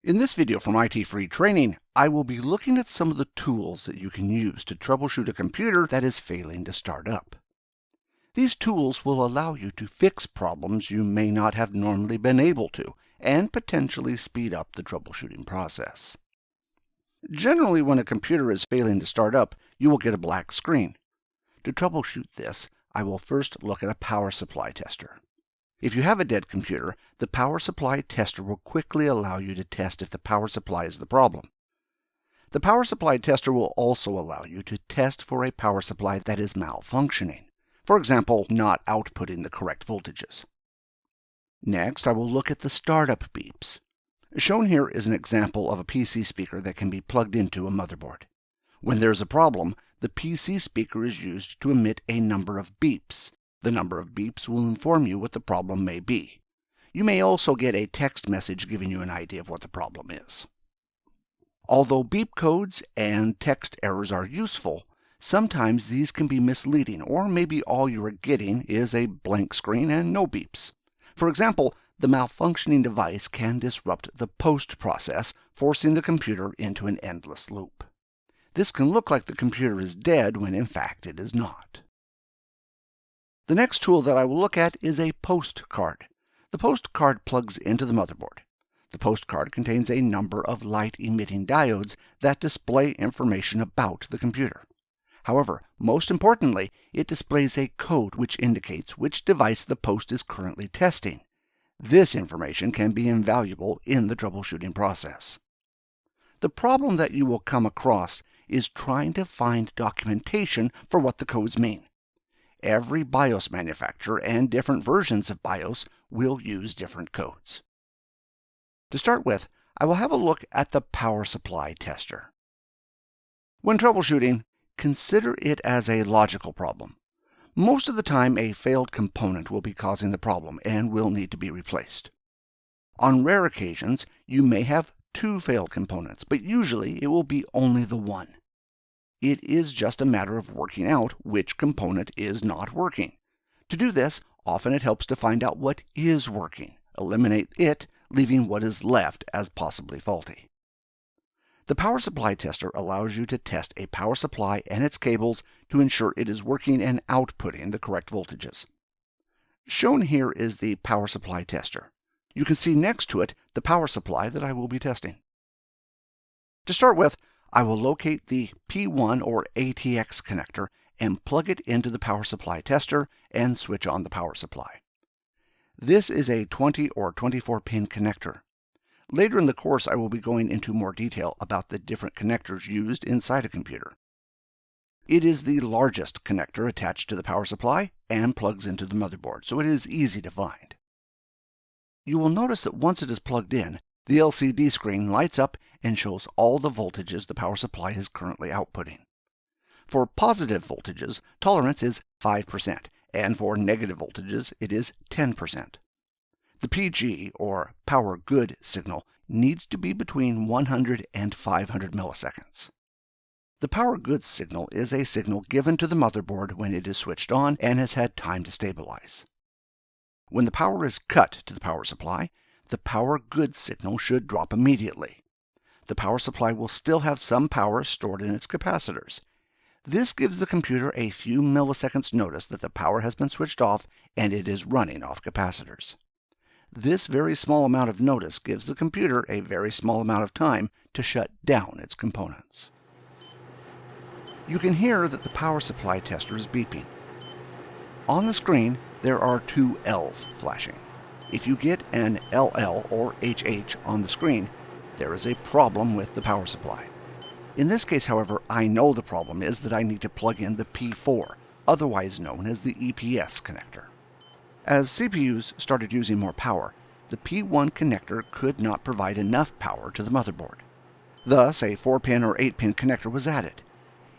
In this video from ITFreeTraining, I will be looking at some of the tools that you can use to troubleshoot a computer that is failing to start up. These tools will allow you to fix problems you may not have normally been able to, and potentially speed up the troubleshooting process. Generally, when a computer is failing to start up, you will get a black screen. To troubleshoot this, I will first look at a power supply tester. If you have a dead computer, the power supply tester will quickly allow you to test if the power supply is the problem. The power supply tester will also allow you to test for a power supply that is malfunctioning. For example, not outputting the correct voltages. Next, I will look at the startup beeps. Shown here is an example of a PC speaker that can be plugged into a motherboard. When there is a problem, the PC speaker is used to emit a number of beeps. The number of beeps will inform you what the problem may be. You may also get a text message giving you an idea of what the problem is. Although beep codes and text errors are useful, sometimes these can be misleading, or maybe all you are getting is a blank screen and no beeps. For example, the malfunctioning device can disrupt the post process, forcing the computer into an endless loop. This can look like the computer is dead when in fact it is not. The next tool that I will look at is a post card. The post card plugs into the motherboard. The post card contains a number of light-emitting diodes that display information about the computer. However, most importantly, it displays a code which indicates which device the post is currently testing. This information can be invaluable in the troubleshooting process. The problem that you will come across is trying to find documentation for what the codes mean. Every BIOS manufacturer and different versions of BIOS will use different codes. To start with, I will have a look at the power supply tester. When troubleshooting, consider it as a logical problem. Most of the time, a failed component will be causing the problem and will need to be replaced. On rare occasions, you may have two failed components, but usually it will be only the one. It is just a matter of working out which component is not working. To do this, often it helps to find out what is working, eliminate it, leaving what is left as possibly faulty. The power supply tester allows you to test a power supply and its cables to ensure it is working and outputting the correct voltages. Shown here is the power supply tester. You can see next to it the power supply that I will be testing. To start with, I will locate the P1 or ATX connector and plug it into the power supply tester and switch on the power supply. This is a 20 or 24 pin connector. Later in the course, I will be going into more detail about the different connectors used inside a computer. It is the largest connector attached to the power supply and plugs into the motherboard, so it is easy to find. You will notice that once it is plugged in, the LCD screen lights up and shows all the voltages the power supply is currently outputting. For positive voltages, tolerance is 5%, and for negative voltages, it is 10%. The PG, or power good signal, needs to be between 100 and 500 milliseconds. The power good signal is a signal given to the motherboard when it is switched on and has had time to stabilize. When the power is cut to the power supply, the power good signal should drop immediately. The power supply will still have some power stored in its capacitors. This gives the computer a few milliseconds notice that the power has been switched off and it is running off capacitors. This very small amount of notice gives the computer a very small amount of time to shut down its components. You can hear that the power supply tester is beeping. On the screen, there are two L's flashing. If you get an LL or HH on the screen, there is a problem with the power supply. In this case, however, I know the problem is that I need to plug in the P4, otherwise known as the EPS connector. As CPUs started using more power, the P1 connector could not provide enough power to the motherboard. Thus, a 4-pin or 8-pin connector was added.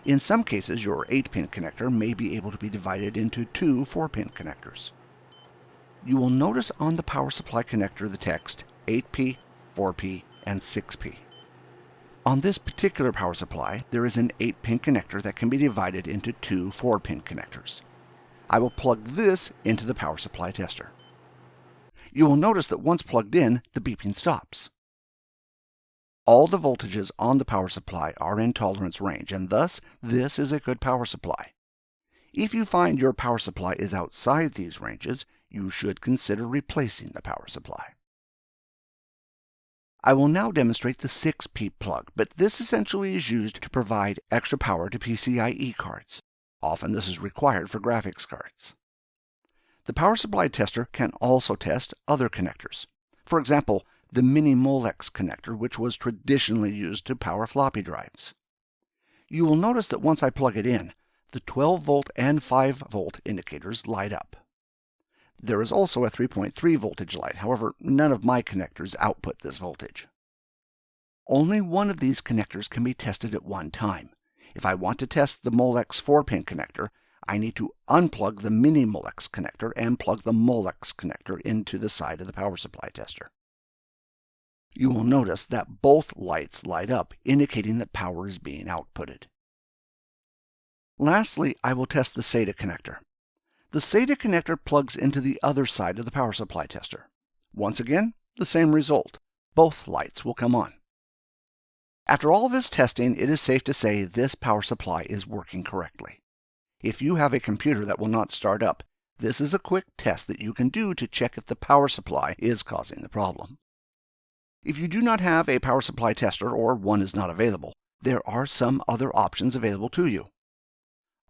In some cases, your 8-pin connector may be able to be divided into two 4-pin connectors. You will notice on the power supply connector the text 8P, 4P, and 6P. On this particular power supply, there is an 8-pin connector that can be divided into two 4-pin connectors. I will plug this into the power supply tester. You will notice that once plugged in, the beeping stops. All the voltages on the power supply are in tolerance range, and thus this is a good power supply. If you find your power supply is outside these ranges, you should consider replacing the power supply. I will now demonstrate the 6P plug, but this essentially is used to provide extra power to PCIe cards. Often this is required for graphics cards. The power supply tester can also test other connectors. For example, the mini Molex connector, which was traditionally used to power floppy drives. You will notice that once I plug it in, the 12 volt and 5 volt indicators light up. There is also a 3.3 voltage light, however, none of my connectors output this voltage. Only one of these connectors can be tested at one time. If I want to test the Molex 4-pin connector, I need to unplug the mini Molex connector and plug the Molex connector into the side of the power supply tester. You will notice that both lights light up, indicating that power is being outputted. Lastly, I will test the SATA connector. The SATA connector plugs into the other side of the power supply tester. Once again, the same result. Both lights will come on. After all this testing, it is safe to say this power supply is working correctly. If you have a computer that will not start up, this is a quick test that you can do to check if the power supply is causing the problem. If you do not have a power supply tester or one is not available, there are some other options available to you.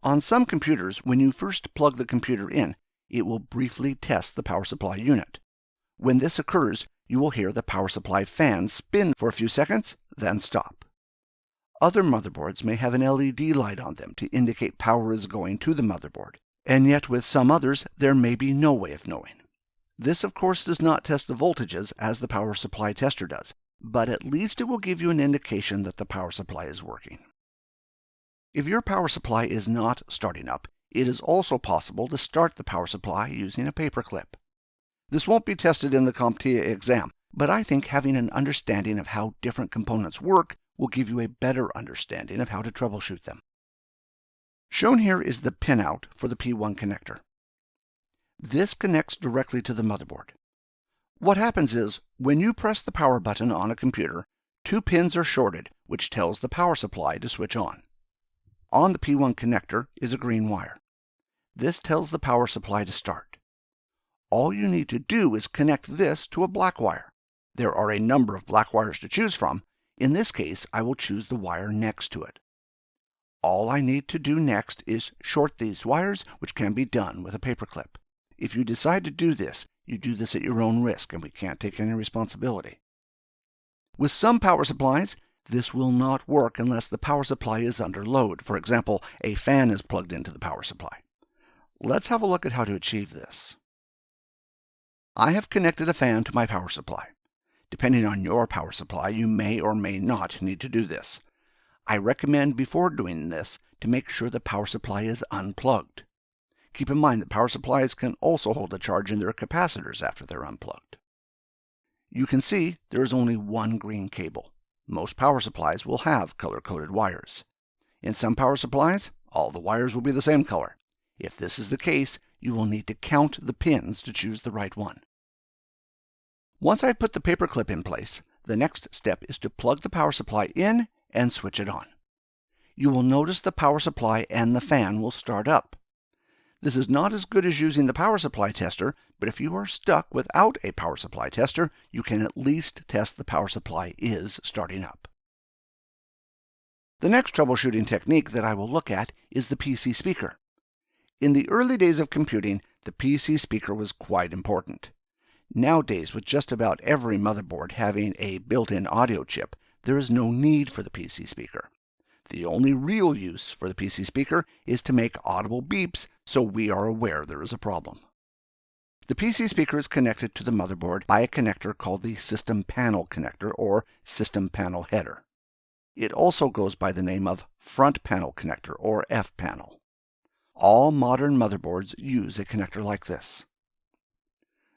On some computers, when you first plug the computer in, it will briefly test the power supply unit. When this occurs, you will hear the power supply fan spin for a few seconds, then stop. Other motherboards may have an LED light on them to indicate power is going to the motherboard, and yet with some others, there may be no way of knowing. This, of course, does not test the voltages as the power supply tester does, but at least it will give you an indication that the power supply is working. If your power supply is not starting up, it is also possible to start the power supply using a paperclip. This won't be tested in the CompTIA exam, but I think having an understanding of how different components work will give you a better understanding of how to troubleshoot them. Shown here is the pinout for the P1 connector. This connects directly to the motherboard. What happens is, when you press the power button on a computer, 2 pins are shorted, which tells the power supply to switch on. On the P1 connector is a green wire. This tells the power supply to start. All you need to do is connect this to a black wire. There are a number of black wires to choose from. In this case, I will choose the wire next to it. All I need to do next is short these wires, which can be done with a paperclip. If you decide to do this, you do this at your own risk, and we can't take any responsibility. With some power supplies, this will not work unless the power supply is under load. For example, a fan is plugged into the power supply. Let's have a look at how to achieve this. I have connected a fan to my power supply. Depending on your power supply, you may or may not need to do this. I recommend before doing this to make sure the power supply is unplugged. Keep in mind that power supplies can also hold a charge in their capacitors after they're unplugged. You can see there is only one green cable. Most power supplies will have color-coded wires. In some power supplies, all the wires will be the same color. If this is the case, you will need to count the pins to choose the right one. Once I put the paperclip in place, the next step is to plug the power supply in and switch it on. You will notice the power supply and the fan will start up. This is not as good as using the power supply tester, but if you are stuck without a power supply tester, you can at least test the power supply is starting up. The next troubleshooting technique that I will look at is the PC speaker. In the early days of computing, the PC speaker was quite important. Nowadays, with just about every motherboard having a built-in audio chip, there is no need for the PC speaker. The only real use for the PC speaker is to make audible beeps so we are aware there is a problem. The PC speaker is connected to the motherboard by a connector called the system panel connector or system panel header. It also goes by the name of front panel connector or F panel. All modern motherboards use a connector like this.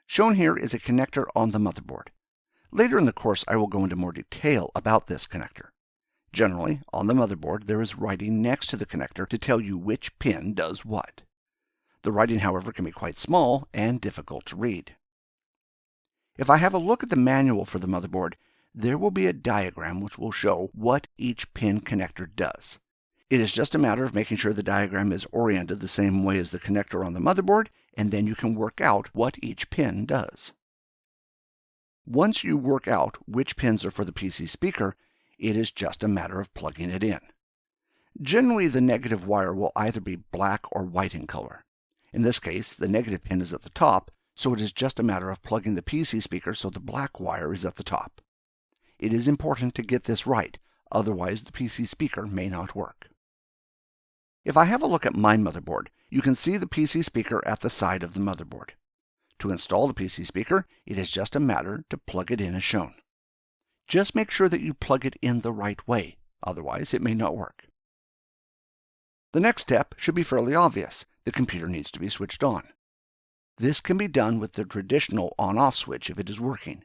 Shown here is a connector on the motherboard. Later in the course I will go into more detail about this connector. Generally, on the motherboard there is writing next to the connector to tell you which pin does what. The writing, however, can be quite small and difficult to read. If I have a look at the manual for the motherboard, there will be a diagram which will show what each pin connector does. It is just a matter of making sure the diagram is oriented the same way as the connector on the motherboard, and then you can work out what each pin does. Once you work out which pins are for the PC speaker, it is just a matter of plugging it in. Generally, the negative wire will either be black or white in color. In this case, the negative pin is at the top, so it is just a matter of plugging the PC speaker so the black wire is at the top. It is important to get this right, otherwise the PC speaker may not work. If I have a look at my motherboard, you can see the PC speaker at the side of the motherboard. To install the PC speaker, it is just a matter to plug it in as shown. Just make sure that you plug it in the right way, otherwise it may not work. The next step should be fairly obvious. The computer needs to be switched on. This can be done with the traditional on-off switch if it is working.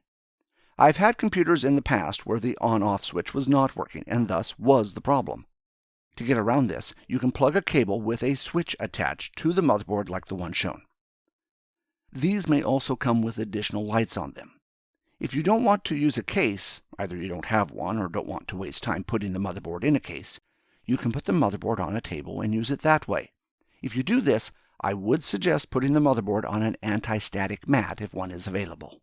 I've had computers in the past where the on-off switch was not working and thus was the problem. To get around this, you can plug a cable with a switch attached to the motherboard like the one shown. These may also come with additional lights on them. If you don't want to use a case, either you don't have one or don't want to waste time putting the motherboard in a case, you can put the motherboard on a table and use it that way. If you do this, I would suggest putting the motherboard on an anti-static mat if one is available.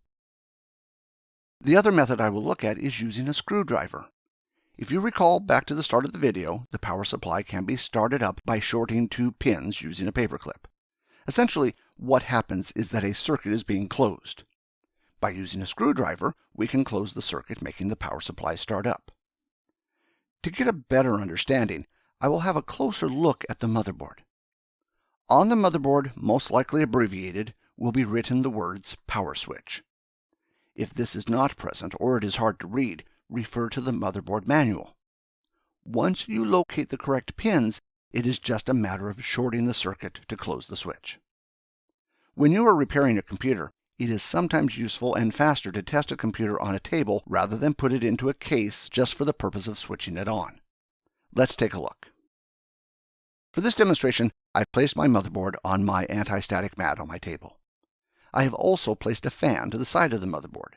The other method I will look at is using a screwdriver. If you recall back to the start of the video, the power supply can be started up by shorting two pins using a paperclip. Essentially, what happens is that a circuit is being closed. By using a screwdriver, we can close the circuit, making the power supply start up. To get a better understanding, I will have a closer look at the motherboard. On the motherboard, most likely abbreviated, will be written the words power switch. If this is not present or it is hard to read, refer to the motherboard manual. Once you locate the correct pins, it is just a matter of shorting the circuit to close the switch. When you are repairing a computer, it is sometimes useful and faster to test a computer on a table rather than put it into a case just for the purpose of switching it on. Let's take a look. For this demonstration, I've placed my motherboard on my anti-static mat on my table. I have also placed a fan to the side of the motherboard.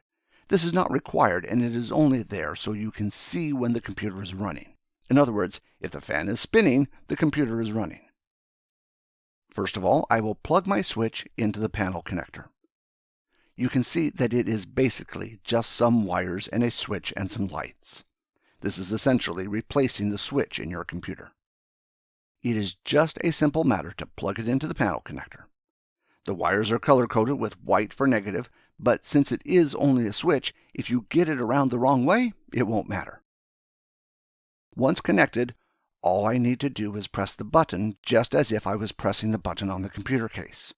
This is not required and it is only there so you can see when the computer is running. In other words, if the fan is spinning, the computer is running. First of all, I will plug my switch into the panel connector. You can see that it is basically just some wires and a switch and some lights. This is essentially replacing the switch in your computer. It is just a simple matter to plug it into the panel connector. The wires are color-coded with white for negative, but since it is only a switch, if you get it around the wrong way, it won't matter. Once connected, all I need to do is press the button just as if I was pressing the button on the computer case.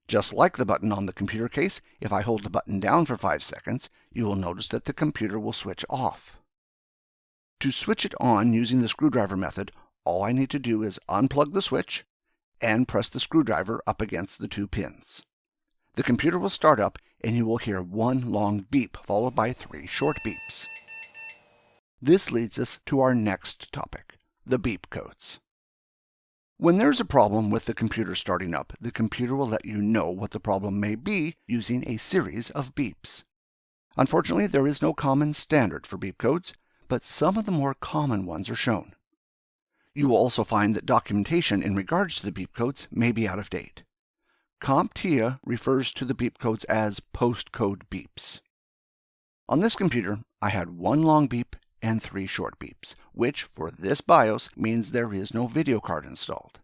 Just like the button on the computer case, if I hold the button down for 5 seconds, you will notice that the computer will switch off. To switch it on using the screwdriver method, all I need to do is unplug the switch and press the screwdriver up against the two pins. The computer will start up and you will hear one long beep followed by 3 short beeps. This leads us to our next topic, the beep codes. When there's a problem with the computer starting up, the computer will let you know what the problem may be using a series of beeps. Unfortunately, there is no common standard for beep codes, but some of the more common ones are shown. You will also find that documentation in regards to the beep codes may be out of date. CompTIA refers to the beep codes as postcode beeps. On this computer, I had 1 long beep and 3 short beeps, which for this BIOS means there is no video card installed.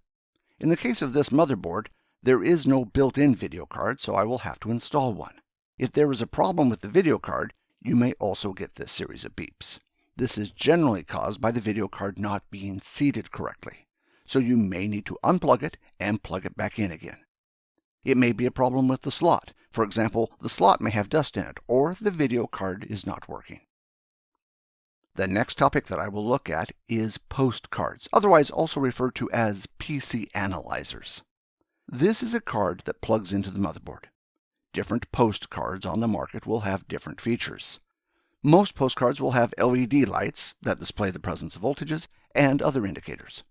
In the case of this motherboard, there is no built-in video card, so I will have to install one. If there is a problem with the video card, you may also get this series of beeps. This is generally caused by the video card not being seated correctly, so you may need to unplug it and plug it back in again. It may be a problem with the slot. For example, the slot may have dust in it, or the video card is not working. The next topic that I will look at is postcards, otherwise also referred to as PC analyzers. This is a card that plugs into the motherboard. Different postcards on the market will have different features. Most postcards will have LED lights that display the presence of voltages and other indicators.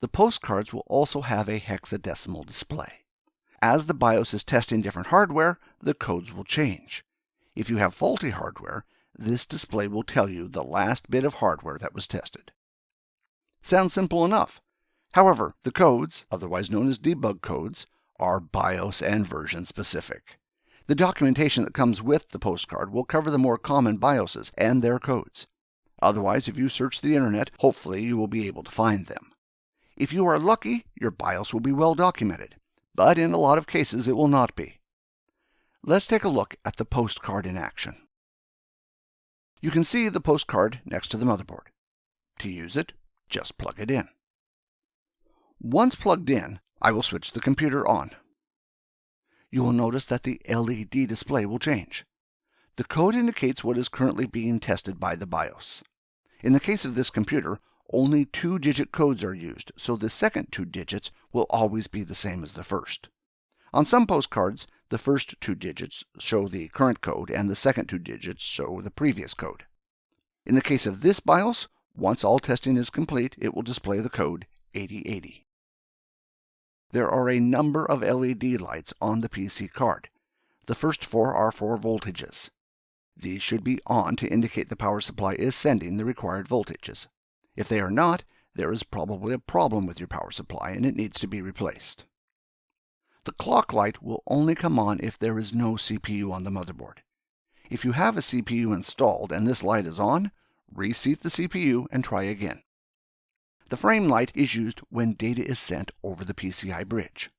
The postcards will also have a hexadecimal display. As the BIOS is testing different hardware, the codes will change. If you have faulty hardware, this display will tell you the last bit of hardware that was tested. Sounds simple enough. However, the codes, otherwise known as debug codes, are BIOS and version specific. The documentation that comes with the postcard will cover the more common BIOSes and their codes. Otherwise, if you search the internet, hopefully you will be able to find them. If you are lucky, your BIOS will be well documented, but in a lot of cases it will not be. Let's take a look at the postcard in action. You can see the postcard next to the motherboard. To use it, just plug it in. Once plugged in, I will switch the computer on. You will notice that the LED display will change. The code indicates what is currently being tested by the BIOS. In the case of this computer, only 2-digit codes are used, so the second 2 digits will always be the same as the first. On some postcards, the first 2 digits show the current code and the second 2 digits show the previous code. In the case of this BIOS, once all testing is complete, it will display the code 8080. There are a number of LED lights on the PC card. The first 4 are for voltages. These should be on to indicate the power supply is sending the required voltages. If they are not, there is probably a problem with your power supply and it needs to be replaced. The clock light will only come on if there is no CPU on the motherboard. If you have a CPU installed and this light is on, reseat the CPU and try again. The frame light is used when data is sent over the PCI bridge.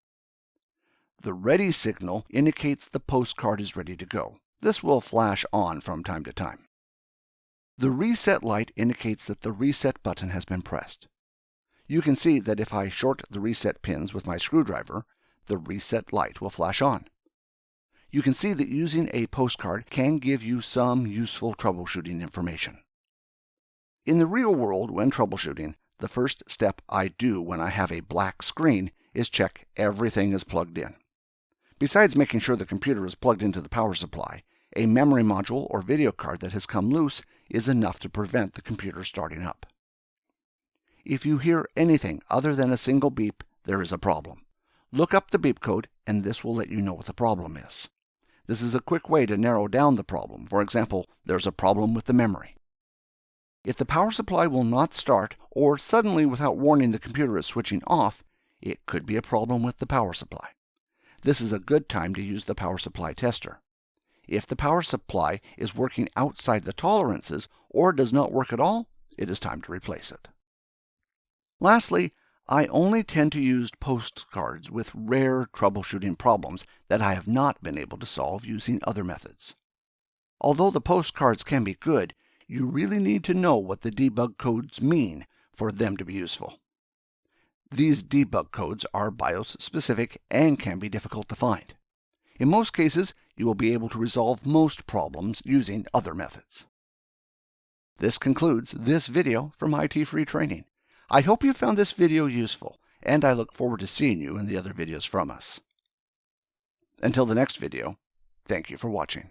The ready signal indicates the postcard is ready to go. This will flash on from time to time. The reset light indicates that the reset button has been pressed. You can see that if I short the reset pins with my screwdriver, the reset light will flash on. You can see that using a postcard can give you some useful troubleshooting information. In the real world, when troubleshooting, the first step I do when I have a black screen is check everything is plugged in. Besides making sure the computer is plugged into the power supply, a memory module or video card that has come loose is enough to prevent the computer starting up. If you hear anything other than a single beep, there is a problem. Look up the beep code and this will let you know what the problem is. This is a quick way to narrow down the problem. For example, there's a problem with the memory. If the power supply will not start, or suddenly without warning the computer is switching off, it could be a problem with the power supply. This is a good time to use the power supply tester. If the power supply is working outside the tolerances or does not work at all, it is time to replace it. Lastly, I only tend to use postcards with rare troubleshooting problems that I have not been able to solve using other methods. Although the postcards can be good, you really need to know what the debug codes mean for them to be useful. These debug codes are BIOS specific and can be difficult to find. In most cases, you will be able to resolve most problems using other methods. This concludes this video from ITFreeTraining. I hope you found this video useful, and I look forward to seeing you in the other videos from us. Until the next video, thank you for watching.